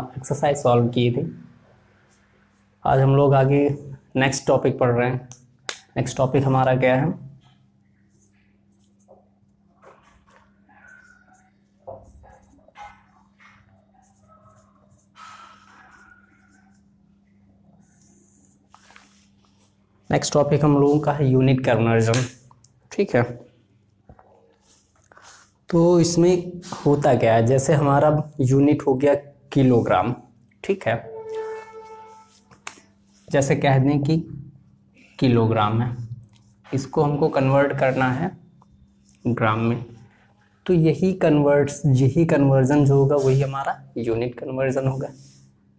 Exercise solve की थी। आज हम लोग आगे नेक्स्ट टॉपिक पढ़ रहे हैं। नेक्स्ट टॉपिक हमारा क्या है? नेक्स्ट टॉपिक हम लोगों का है यूनिट कन्वर्जन। ठीक है, तो इसमें होता क्या है, जैसे हमारा यूनिट हो गया किलोग्राम। ठीक है, जैसे कह दें कि किलोग्राम है, इसको हमको कन्वर्ट करना है ग्राम में, तो यही कन्वर्जन जो होगा वही हमारा यूनिट कन्वर्जन होगा।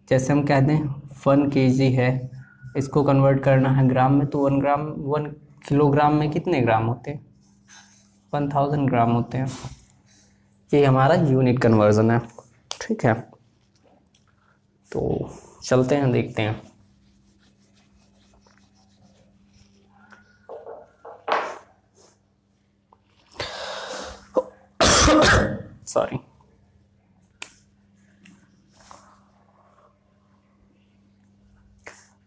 जैसे हम कह दें 1 kg है, इसको कन्वर्ट करना है ग्राम में, तो 1 किलोग्राम में कितने ग्राम होते हैं? 1000 ग्राम होते हैं। ये हमारा यूनिट कन्वर्जन है। ठीक है, तो चलते हैं, देखते हैं। सॉरी,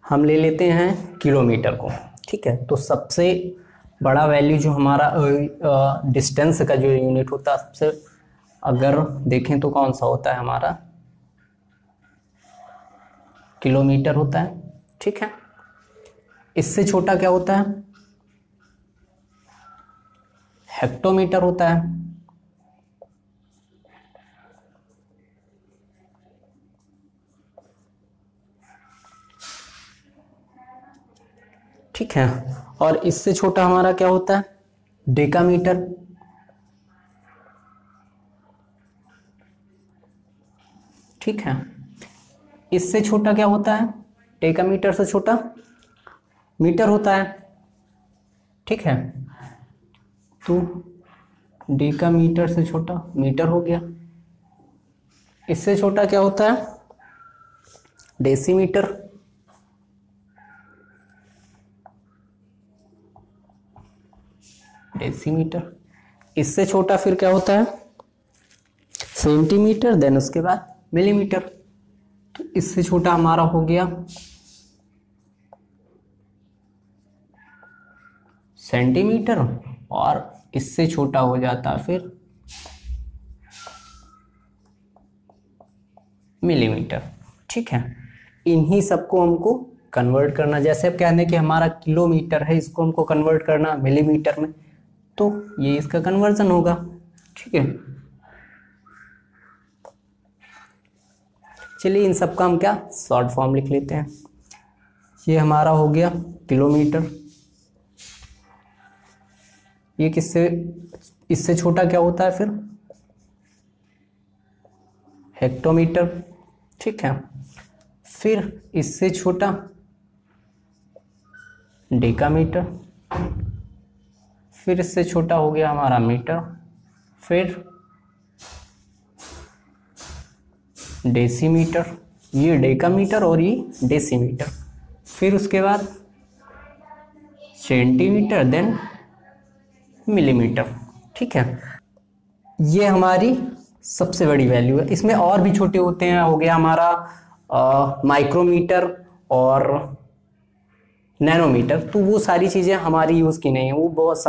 हम ले लेते हैं किलोमीटर को। ठीक है, तो सबसे बड़ा वैल्यू जो हमारा डिस्टेंस का जो यूनिट होता है, सबसे अगर देखें तो कौन सा होता है हमारा? किलोमीटर होता है। ठीक है, इससे छोटा क्या होता है? हेक्टोमीटर होता है। ठीक है, और इससे छोटा हमारा क्या होता है? डेकामीटर। ठीक है, इससे छोटा क्या होता है? डेकामीटर से छोटा मीटर होता है। ठीक है, तो डेकामीटर से छोटा मीटर हो गया। इससे छोटा क्या होता है? डेसीमीटर। डेसीमीटर। इससे छोटा फिर क्या होता है? सेंटीमीटर, देन उसके बाद मिलीमीटर। तो इससे छोटा हमारा हो गया सेंटीमीटर, और इससे छोटा हो जाता फिर मिलीमीटर। ठीक है, इन्हीं सबको हमको कन्वर्ट करना। जैसे अब कहने कि हमारा किलोमीटर है, इसको हमको कन्वर्ट करना मिलीमीटर में, तो ये इसका कन्वर्जन होगा। ठीक है, चलिए इन सब का हम क्या शॉर्ट फॉर्म लिख लेते हैं। ये हमारा हो गया किलोमीटर। ये किससे, इससे छोटा क्या होता है फिर? हेक्टोमीटर। ठीक है, फिर इससे छोटा डेकामीटर, फिर इससे छोटा हो गया हमारा मीटर, फिर डेसीमीटर, ये डेकामीटर और ये डेसीमीटर, फिर उसके बाद सेंटीमीटर, देन मिलीमीटर। ठीक है, ये हमारी सबसे बड़ी वैल्यू है। इसमें और भी छोटे होते हैं, हो गया हमारा माइक्रोमीटर और नैनोमीटर। तो वो सारी चीज़ें हमारी यूज़ की नहीं है, वो बहुत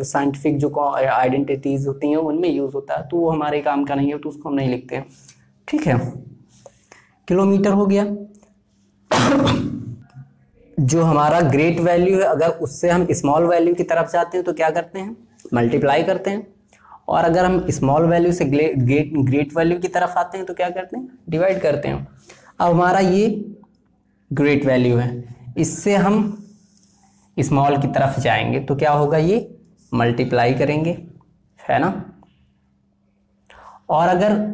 साइंटिफिक जो आइडेंटिटीज होती हैं उनमें यूज़ होता है, तो वो हमारे काम का नहीं है, तो उसको हम नहीं लिखते हैं। ठीक है, किलोमीटर हो गया। जो हमारा ग्रेट वैल्यू है, अगर उससे हम स्मॉल वैल्यू की तरफ जाते हैं तो क्या करते हैं? मल्टीप्लाई करते हैं। और अगर हम स्मॉल वैल्यू से ग्रेट वैल्यू की तरफ आते हैं तो क्या करते हैं? डिवाइड करते हैं। अब हमारा ये ग्रेट वैल्यू है, इससे हम स्मॉल की तरफ जाएंगे तो क्या होगा? ये मल्टीप्लाई करेंगे, है ना। और अगर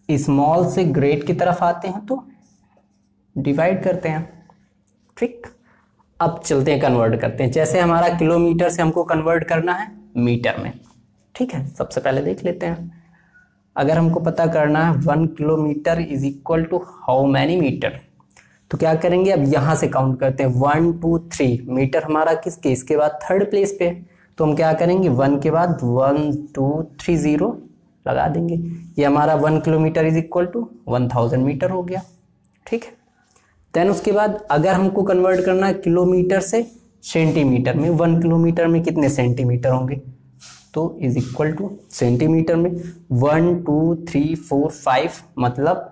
स्मॉल से ग्रेट की तरफ आते हैं तो डिवाइड करते हैं। ठीक, अब चलते हैं, कन्वर्ट करते हैं। जैसे हमारा किलोमीटर से हमको कन्वर्ट करना है मीटर में। ठीक है, सबसे पहले देख लेते हैं। अगर हमको पता करना है 1 kilometre is equal to how many metre, तो क्या करेंगे? अब यहाँ से काउंट करते हैं 1 2 3। मीटर हमारा किसके, इसके बाद थर्ड प्लेस पे, तो हम क्या करेंगे? 1 के बाद 1 2 3 0, लगा देंगे। ये हमारा 1 kilometre is equal to 1000 metre हो गया। ठीक है, देन उसके बाद अगर हमको कन्वर्ट करना है किलोमीटर से सेंटीमीटर में, 1 किलोमीटर में कितने सेंटीमीटर होंगे, तो इज इक्वल टू सेंटीमीटर में 1 2 3 4 5, मतलब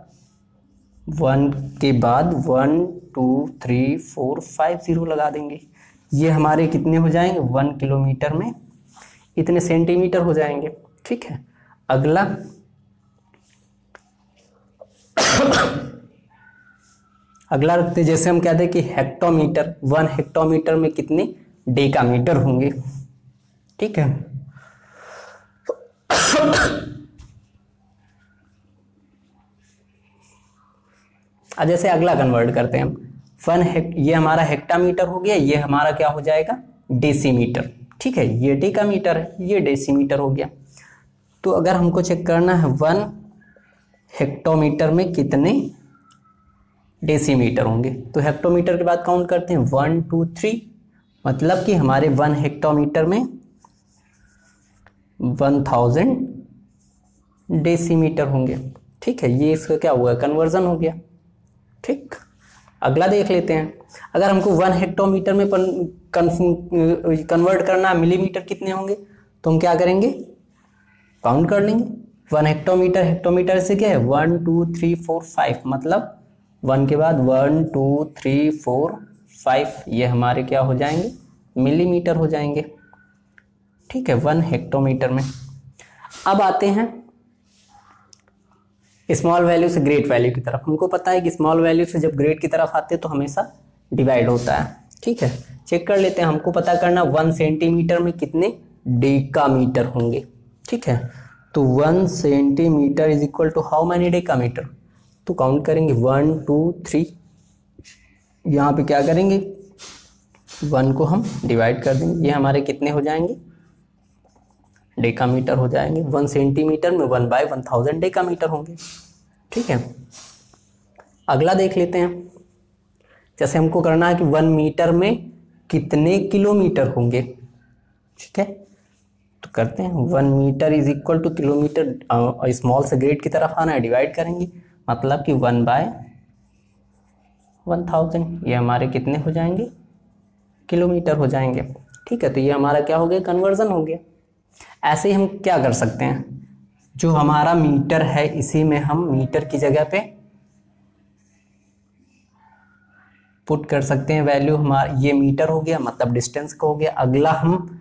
1 के बाद 1 2 3 4 5 0 लगा देंगे। ये हमारे कितने हो जाएंगे, 1 किलोमीटर में इतने सेंटीमीटर हो जाएंगे। ठीक है, अगला अगला रखते, जैसे हम कहते हैं कि हेक्टोमीटर, 1 हेक्टोमीटर में कितने डेकामीटर होंगे। ठीक है, अब जैसे अगला कन्वर्ट करते हैं हम, ये हमारा हेक्टामीटर हो गया, ये हमारा क्या हो जाएगा, डेसीमीटर। ठीक है, ये डेकामीटर है, ये डेसीमीटर हो गया। तो अगर हमको चेक करना है 1 हेक्टोमीटर में कितने डेसीमीटर होंगे, तो हेक्टोमीटर के बाद काउंट करते हैं 1 2 3, मतलब कि हमारे 1 हेक्टोमीटर में 1000 डेसीमीटर होंगे। ठीक है, ये इसका क्या हुआ, कन्वर्जन हो गया। ठीक, अगला देख लेते हैं, अगर हमको 1 हेक्टोमीटर में कन्वर्ट करना है मिलीमीटर कितने होंगे, तो हम क्या करेंगे, काउंट कर लेंगे। 1 हेक्टोमीटर, हेक्टोमीटर से क्या है 1 2 3 4 5, मतलब 1 के बाद 1 2 3 4 5, ये हमारे क्या हो जाएंगे, मिलीमीटर हो जाएंगे। ठीक है, 1 हेक्टोमीटर में। अब आते हैं स्मॉल वैल्यू से ग्रेट वैल्यू की तरफ। हमको पता है कि स्मॉल वैल्यू से जब ग्रेट की तरफ आते हैं तो हमेशा डिवाइड होता है। ठीक है, चेक कर लेते हैं, हमको पता करना 1 सेंटीमीटर में कितने डेकामीटर होंगे। ठीक है, तो 1 centimetre is equal to how many decametre, तो काउंट करेंगे 1 2 3, यहाँ पे क्या करेंगे 1 को हम डिवाइड कर देंगे, ये हमारे कितने हो जाएंगे, डेकामीटर हो जाएंगे। 1 सेंटीमीटर में 1/1000 डेकामीटर होंगे। ठीक है, अगला देख लेते हैं, जैसे हमको करना है कि 1 मीटर में कितने किलोमीटर होंगे। ठीक है, तो करते हैं 1 metre is equal to kilometre, small से ग्रेट की तरफ आना है, डिवाइड करेंगे, मतलब कि 1/1000, ये हमारे कितने हो जाएंगे, किलोमीटर हो जाएंगे। ठीक है, तो ये हमारा क्या हो गया, कन्वर्जन हो गया। ऐसे ही हम क्या कर सकते हैं, जो हमारा मीटर है इसी में हम मीटर की जगह पे पुट कर सकते हैं वैल्यू, हमारा ये मीटर हो गया, मतलब डिस्टेंस का हो गया। अगला हम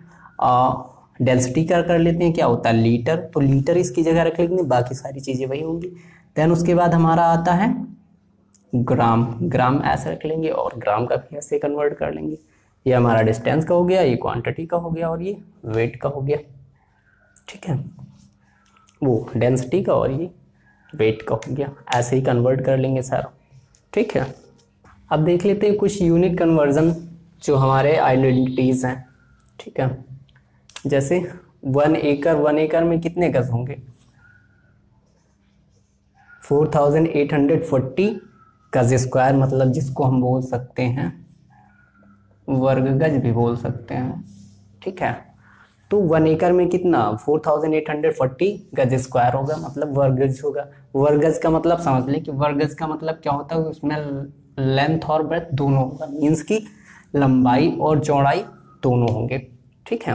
डेंसिटी का कर लेते हैं, क्या होता है लीटर, तो लीटर इसकी जगह रख लेंगे, बाकी सारी चीज़ें वही होंगी। देन उसके बाद हमारा आता है ग्राम, ग्राम ऐसे रख लेंगे और ग्राम का भी ऐसे कन्वर्ट कर लेंगे। ये हमारा डिस्टेंस का हो गया, ये क्वांटिटी का हो गया और ये वेट का हो गया। ठीक है, वो डेंसिटी का और ये वेट का हो गया, ऐसे ही कन्वर्ट कर लेंगे सर। ठीक है, अब देख लेते हैं कुछ यूनिट कन्वर्जन जो हमारे आइडेंटिटीज़ हैं। ठीक है, जैसे 1 एकड़ में कितने गज होंगे, 4840 गज स्क्वायर, मतलब जिसको हम बोल सकते हैं वर्ग गज भी बोल सकते हैं। ठीक है, तो 1 एकड़ में कितना 4840 गज स्क्वायर होगा, मतलब वर्ग गज होगा। वर्ग गज का मतलब समझ लें कि वर्ग गज का मतलब क्या होता है, उसमें लेंथ और ब्रेथ दोनों होगा, मीन्स की लंबाई और चौड़ाई दोनों होंगे। ठीक है,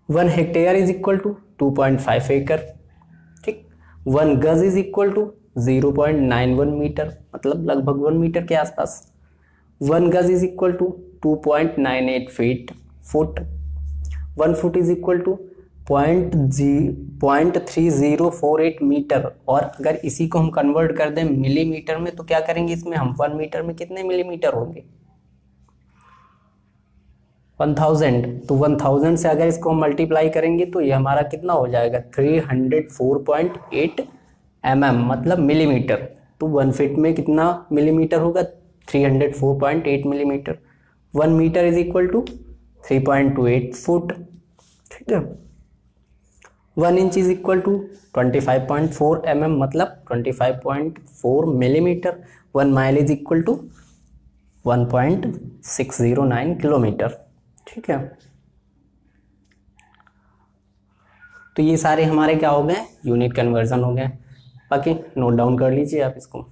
1 हेक्टेयर इज इक्वल टू 2.5 एकड़। ठीक, 1 गज इज इक्वल टू 0.91 मीटर, मतलब लगभग 1 मीटर के आसपास। 1 गज is equal to 2.98 foot. 1 foot is equal to 0.3048 metre. और अगर इसी को हम कन्वर्ट कर दें मिलीमीटर में, तो क्या करेंगे इसमें हम 1 मीटर में कितने मिलीमीटर होंगे, 1000। तो 1000 से अगर इसको हम मल्टीप्लाई करेंगे तो ये हमारा कितना हो जाएगा, 304.8 mm, मतलब मिलीमीटर। तो 1 फीट में कितना मिलीमीटर होगा, 304.8 millimetre. 1 metre is equal to 3.28 foot. ठीक है, 1 inch is equal to 25.4 mm, मतलब 25.4 millimetre. 1 mile is equal to 1.609 kilometre. ठीक है, तो ये सारे हमारे क्या हो गए, यूनिट कन्वर्जन हो गए। बाकी नोट डाउन कर लीजिए आप इसको।